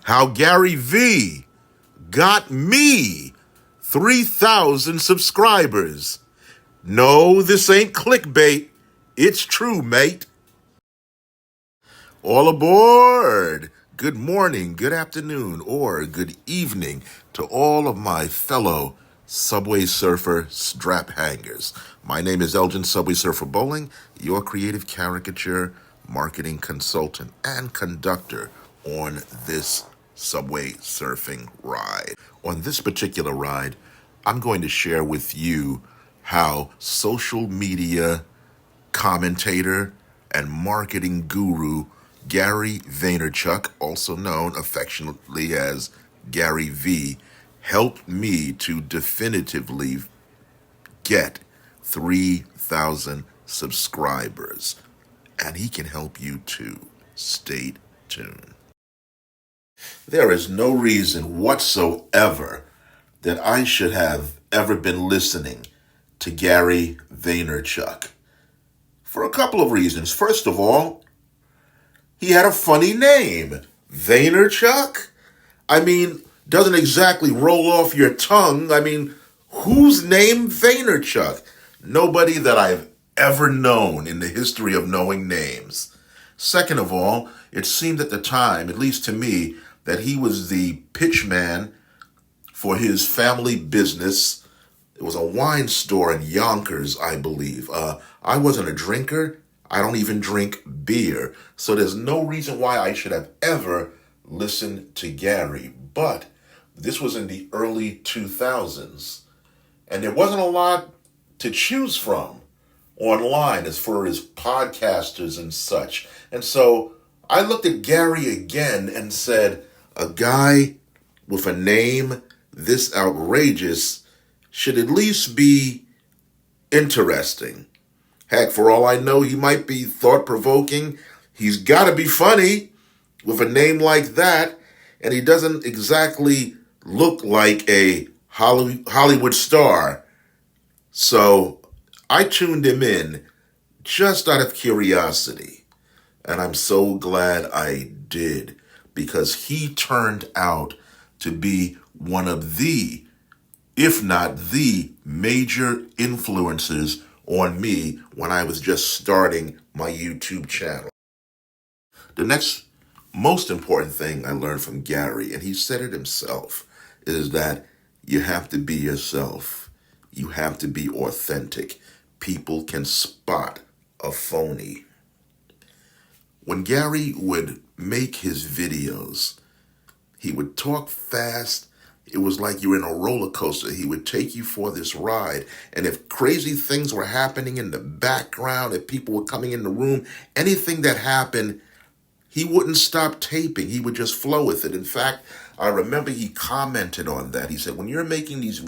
How Gary Vee got me 3,000 subscribers. No, this ain't clickbait. It's true, mate. All aboard. Good morning, good afternoon, or good evening to all of my fellow Subway Surfer strap hangers. My name is Elgin Subway Surfer Bowling, your creative caricature marketing consultant and conductor on this Subway surfing ride. On this particular ride, I'm going to share with you how social media commentator and marketing guru Gary Vaynerchuk, also known affectionately as Gary V, helped me to definitively get 3,000 subscribers. And he can help you too. Stay tuned. There is no reason whatsoever that I should have ever been listening to Gary Vaynerchuk. For a couple of reasons. First of all, he had a funny name. Vaynerchuk? I mean, doesn't exactly roll off your tongue. I mean, who's named Vaynerchuk? Nobody that I've ever known in the history of knowing names. Second of all, it seemed at the time, at least to me, that he was the pitchman for his family business. It was a wine store in Yonkers, I believe. I wasn't a drinker. I don't even drink beer. So there's no reason why I should have ever listened to Gary. But this was in the early 2000s. And there wasn't a lot to choose from online as far as podcasters and such. And so I looked at Gary again and said, a guy with a name this outrageous should at least be interesting. Heck, for all I know, he might be thought-provoking. He's got to be funny with a name like that, and he doesn't exactly look like a Hollywood star. So I tuned him in just out of curiosity, and I'm so glad I did, because he turned out to be one of the, if not the, major influences on me when I was just starting my YouTube channel. The next most important thing I learned from Gary, and he said it himself, is that you have to be yourself. You have to be authentic. People can spot a phony. When Gary would make his videos, he would talk fast. It was like you were in a roller coaster. He would take you for this ride. And if crazy things were happening in the background, if people were coming in the room, anything that happened, he wouldn't stop taping. He would just flow with it. In fact, I remember he commented on that. He said, when I make these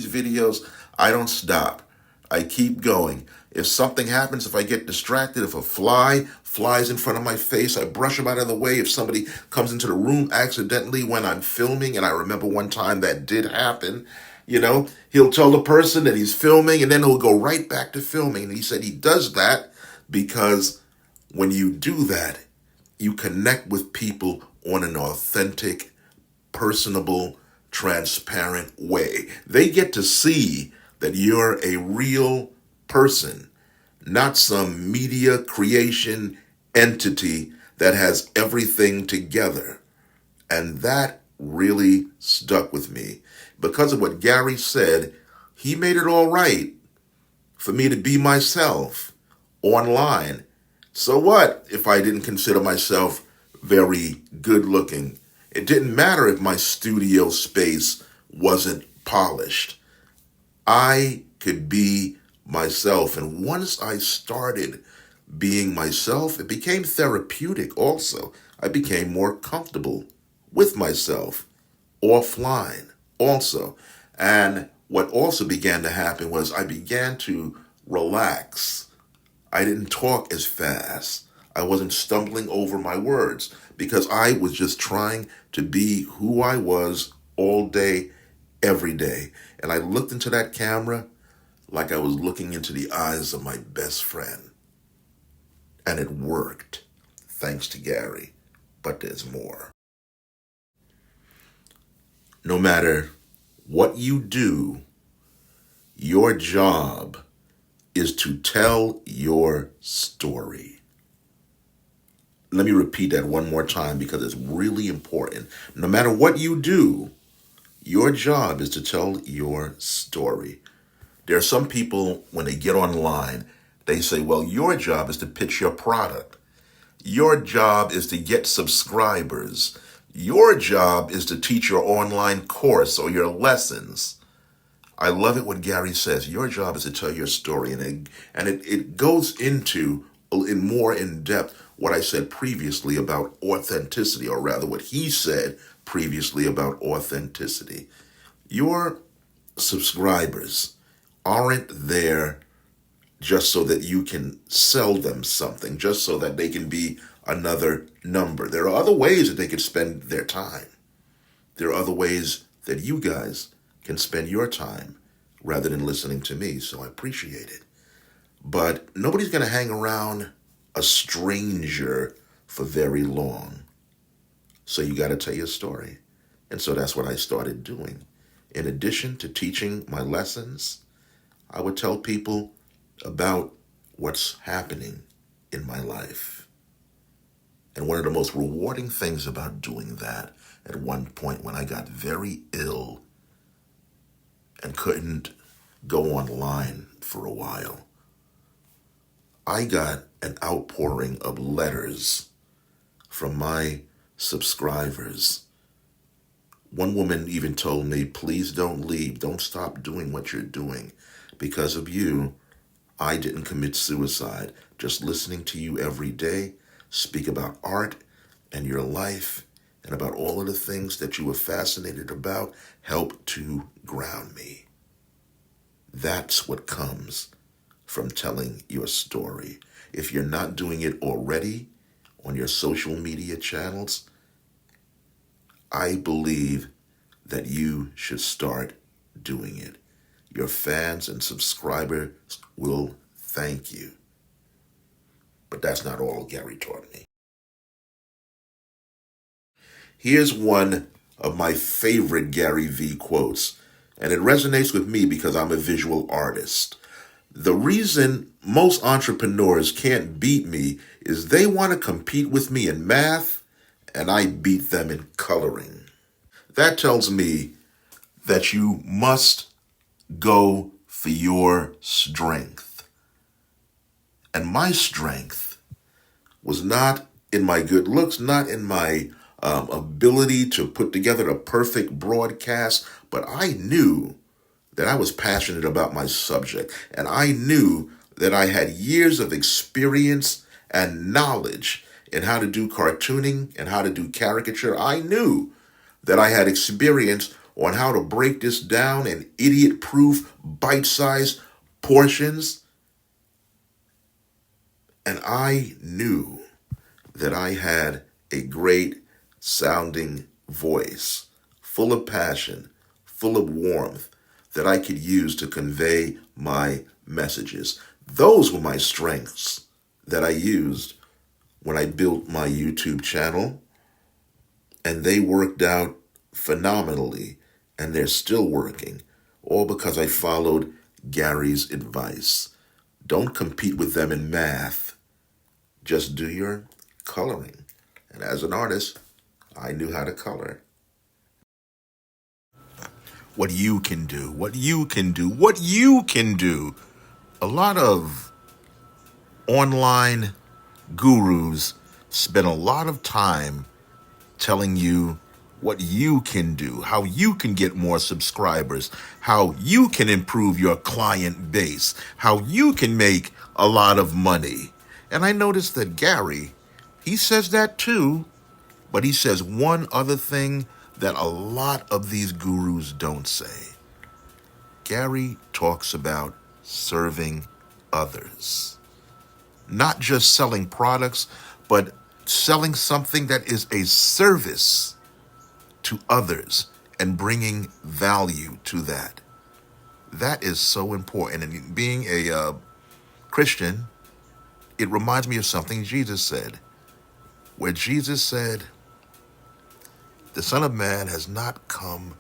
videos, I don't stop. I keep going. If something happens, if I get distracted, if a fly flies in front of my face, I brush him out of the way. If somebody comes into the room accidentally when I'm filming, and I remember one time that did happen, he'll tell the person that he's filming, and then he'll go right back to filming. And he said he does that because when you do that, you connect with people on an authentic, personable, transparent way. They get to see that you're a real person, not some media creation entity that has everything together. And that really stuck with me. Because of what Gary said, he made it all right for me to be myself online. So what if I didn't consider myself very good looking? It didn't matter if my studio space wasn't polished. I could be myself. And once I started being myself, it became therapeutic also. I became more comfortable with myself offline also. And what also began to happen was I began to relax. I didn't talk as fast. I wasn't stumbling over my words because I was just trying to be who I was all day, every day. And I looked into that camera like I was looking into the eyes of my best friend. And it worked, thanks to Gary. But there's more. No matter what you do, your job is to tell your story. Let me repeat that one more time because it's really important. No matter what you do, your job is to tell your story. There are some people, when they get online, they say, well, your job is to pitch your product. Your job is to get subscribers. Your job is to teach your online course or your lessons. I love it when Gary says, your job is to tell your story. And it goes into, in more in depth, what I said previously about authenticity, or rather what he said previously about authenticity. Your subscribers aren't there just so that you can sell them something, just so that they can be another number. There are other ways that they could spend their time. There are other ways that you guys can spend your time rather than listening to me, so I appreciate it. But nobody's going to hang around a stranger for very long. So you got to tell your story. And so that's what I started doing. In addition to teaching my lessons, I would tell people about what's happening in my life. And one of the most rewarding things about doing that, at one point when I got very ill and couldn't go online for a while, I got an outpouring of letters from my subscribers. One woman even told me, please don't leave. Don't stop doing what you're doing. Because of you, I didn't commit suicide. Just listening to you every day speak about art and your life and about all of the things that you were fascinated about helped to ground me. That's what comes from telling your story. If you're not doing it already on your social media channels, I believe that you should start doing it. Your fans and subscribers will thank you. But that's not all Gary taught me. Here's one of my favorite Gary Vee quotes, and it resonates with me because I'm a visual artist. The reason most entrepreneurs can't beat me is they want to compete with me in math, and I beat them in coloring. That tells me that you must go for your strength. And my strength was not in my good looks, not in my ability to put together a perfect broadcast, but I knew that I was passionate about my subject, and I knew that I had years of experience and knowledge in how to do cartooning and how to do caricature. I knew that I had experience on how to break this down in idiot-proof, bite-sized portions, and I knew that I had a great sounding voice, full of passion, full of warmth, that I could use to convey my messages. Those were my strengths that I used when I built my YouTube channel, and they worked out phenomenally, and they're still working, all because I followed Gary's advice. Don't compete with them in math. Just do your coloring. And as an artist, I knew how to color. What you can do, what you can do, what you can do. A lot of online gurus spend a lot of time telling you what you can do, how you can get more subscribers, how you can improve your client base, how you can make a lot of money. And I noticed that Gary, he says that too, but he says one other thing that a lot of these gurus don't say. Gary talks about serving others. Not just selling products, but selling something that is a service to others and bringing value to that. That is so important. And being a Christian, it reminds me of something Jesus said, where Jesus said, the Son of Man has not come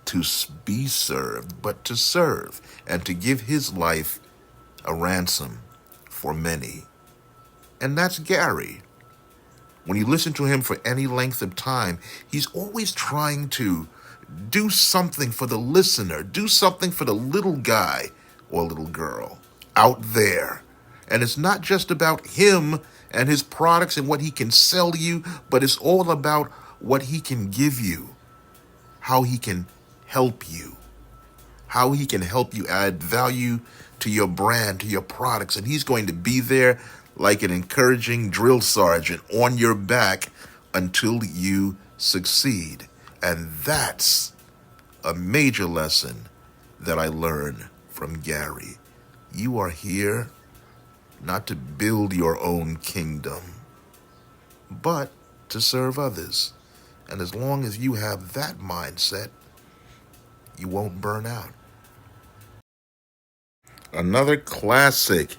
to be served, but to serve and to give his life a ransom for many. And that's Gary. When you listen to him for any length of time, he's always trying to do something for the listener, do something for the little guy or little girl out there. And it's not just about him and his products and what he can sell you, but it's all about what he can give you, how he can help you, how he can help you add value to your brand, to your products. And he's going to be there like an encouraging drill sergeant on your back until you succeed. And that's a major lesson that I learned from Gary. You are here not to build your own kingdom, but to serve others. And as long as you have that mindset, you won't burn out. Another classic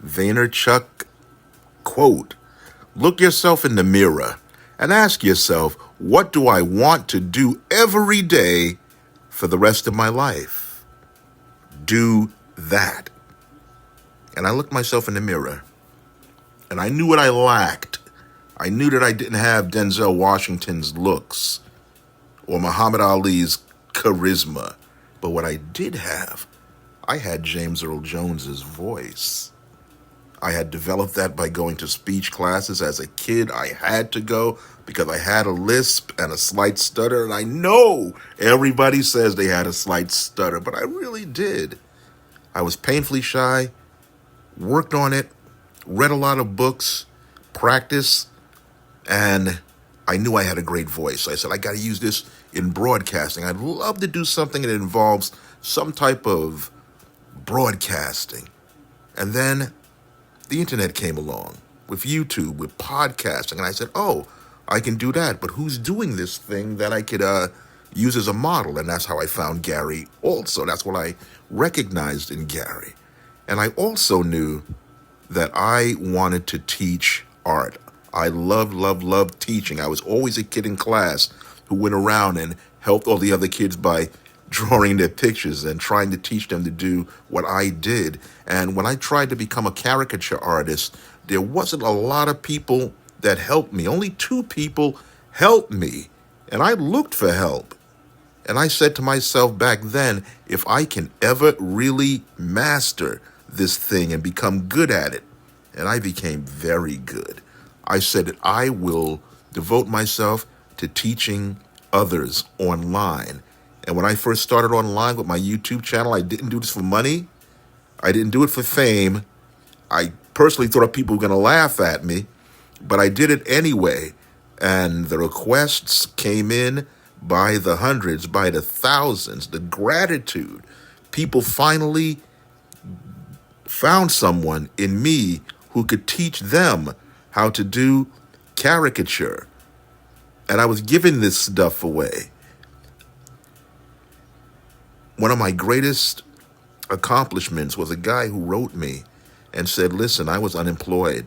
Vaynerchuk quote: look yourself in the mirror and ask yourself, what do I want to do every day for the rest of my life? Do that. And I looked myself in the mirror and I knew what I lacked. I knew that I didn't have Denzel Washington's looks or Muhammad Ali's charisma. But what I did have, I had James Earl Jones's voice. I had developed that by going to speech classes as a kid. I had to go because I had a lisp and a slight stutter. And I know everybody says they had a slight stutter, but I really did. I was painfully shy, worked on it, read a lot of books, practiced, and I knew I had a great voice. I said, I got to use this in broadcasting. I'd love to do something that involves some type of broadcasting. And then the internet came along with YouTube, with podcasting, and I said, oh, I can do that, but who's doing this thing that I could use as a model? And that's how I found Gary also. That's what I recognized in Gary. And I also knew that I wanted to teach art. I loved teaching. I was always a kid in class who went around and helped all the other kids by drawing their pictures and trying to teach them to do what I did. And when I tried to become a caricature artist, there wasn't a lot of people that helped me. Only 2 people helped me. And I looked for help. And I said to myself back then, if I can ever really master this thing and become good at it, and I became very good, I said that I will devote myself to teaching others online. And when I first started online with my YouTube channel, I didn't do this for money. I didn't do it for fame. I personally thought people were going to laugh at me, but I did it anyway. And the requests came in by the hundreds, by the thousands, the gratitude. People finally found someone in me who could teach them how to do caricature. And I was giving this stuff away. One of my greatest accomplishments was a guy who wrote me and said, listen, I was unemployed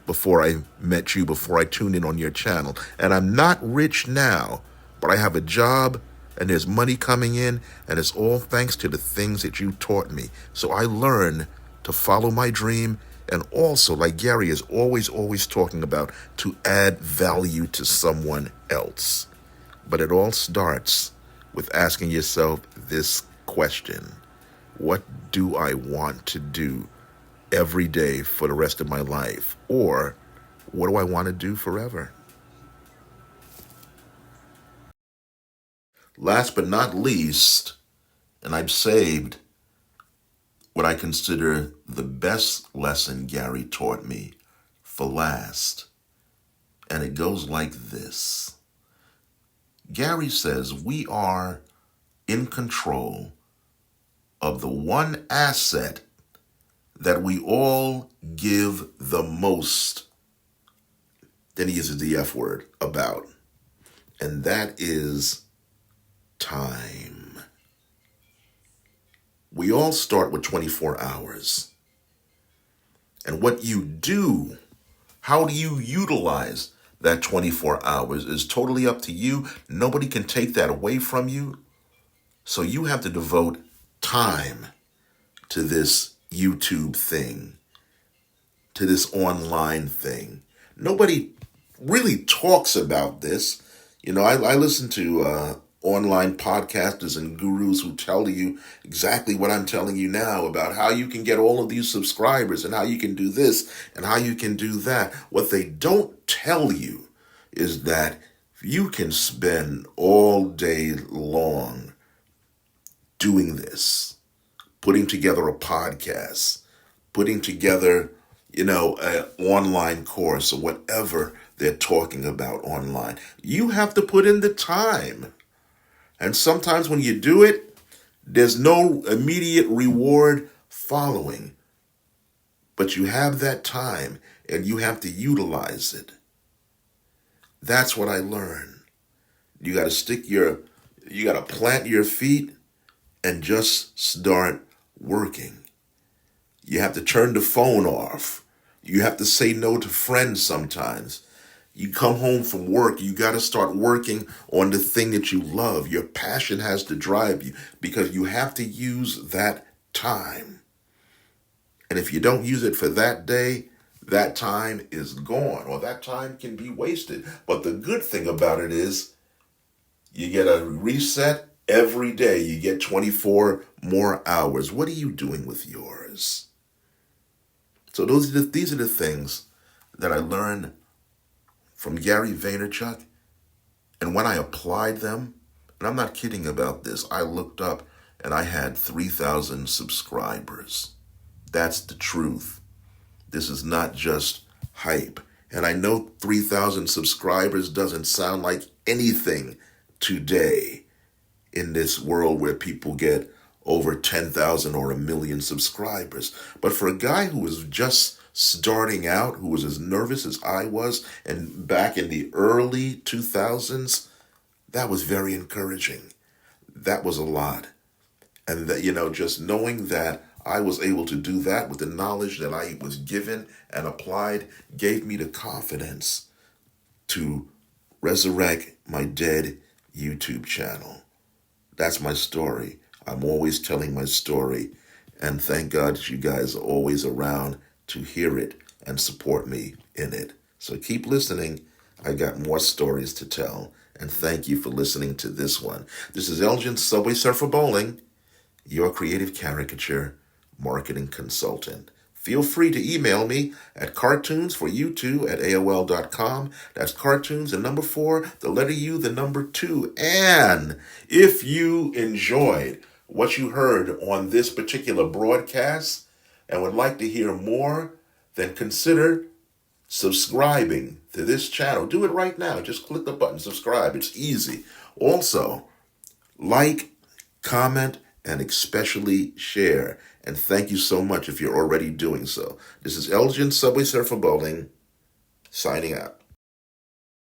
before I met you, before I tuned in on your channel. And I'm not rich now, but I have a job and there's money coming in, and it's all thanks to the things that you taught me. So I learned to follow my dream, and also, like Gary is always talking about, to add value to someone else. But it all starts with asking yourself this question: what do I want to do every day for the rest of my life? Or what do I want to do forever? Last but not least, and I've saved what I consider the best lesson Gary taught me for last. And it goes like this. Gary says we are in control of the one asset that we all give the most. Then he uses the F word, about. And that is time. We all start with 24 hours. And what you do, how do you utilize that 24 hours is totally up to you. Nobody can take that away from you. So you have to devote time to this YouTube thing, to this online thing. Nobody really talks about this. I listen to online podcasters and gurus who tell you exactly what I'm telling you now about how you can get all of these subscribers and how you can do this and how you can do that. What they don't tell you is that you can spend all day long doing this, putting together a podcast, putting together, an online course or whatever they're talking about online. You have to put in the time. And sometimes when you do it, there's no immediate reward following. But you have that time and you have to utilize it. That's what I learned. You got to plant your feet and just start working. You have to turn the phone off. You have to say no to friends sometimes. You come home from work, you got to start working on the thing that you love. Your passion has to drive you because you have to use that time. And if you don't use it for that day, that time is gone or that time can be wasted. But the good thing about it is you get a reset every day. You get 24 more hours. What are you doing with yours? So these are the things that I learned from Gary Vaynerchuk. And when I applied them, and I'm not kidding about this, I looked up and I had 3,000 subscribers. That's the truth. This is not just hype. And I know 3,000 subscribers doesn't sound like anything today in this world where people get over 10,000 or 1 million subscribers. But for a guy who was just starting out, who was as nervous as I was, and back in the early 2000s, that was very encouraging. That was a lot. And that, just knowing that I was able to do that with the knowledge that I was given and applied gave me the confidence to resurrect my dead YouTube channel. That's my story. I'm always telling my story, and thank God that you guys are always around to hear it and support me in it. So keep listening. I got more stories to tell, and thank you for listening to this one. This is Elgin Subway Surfer Bowling, your creative caricature marketing consultant. Feel free to email me at cartoonsforyou2@aol.com. That's cartoons, the number 4, the letter U, the number 2. And if you enjoyed what you heard on this particular broadcast and would like to hear more, then consider subscribing to this channel. Do it right now. Just click the button, subscribe. It's easy. Also, like, comment, and especially share. And thank you so much if you're already doing so. This is Elgin Subway Surfer Bowling, signing out.